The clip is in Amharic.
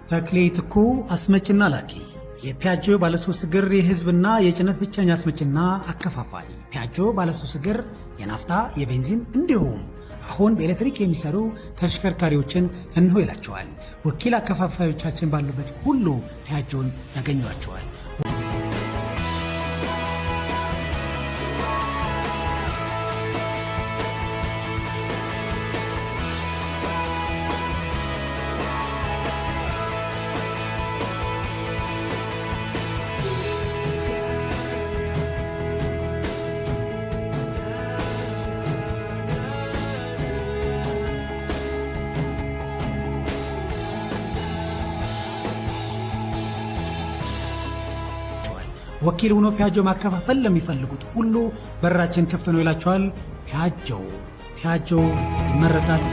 ተክሌ ትኩ አስመጭና ላኪ የፒያጆ ባለሶስት እግር የህዝብና የጭነት ብቸኛ አስመጭና አከፋፋይ። ፒያጆ ባለሶስት እግር የናፍጣ የቤንዚን እንዲሁም አሁን በኤሌክትሪክ የሚሰሩ ተሽከርካሪዎችን እንሆ ይላቸዋል። ወኪል አከፋፋዮቻችን ባሉበት ሁሉ ፒያጆን ያገኟቸዋል። ወኪል ሆኖ ፒያጆ ማከፋፈል ለሚፈልጉት ሁሉ በራችን ክፍት ነው ይላቸዋል። ፒያጆ ይመረታል።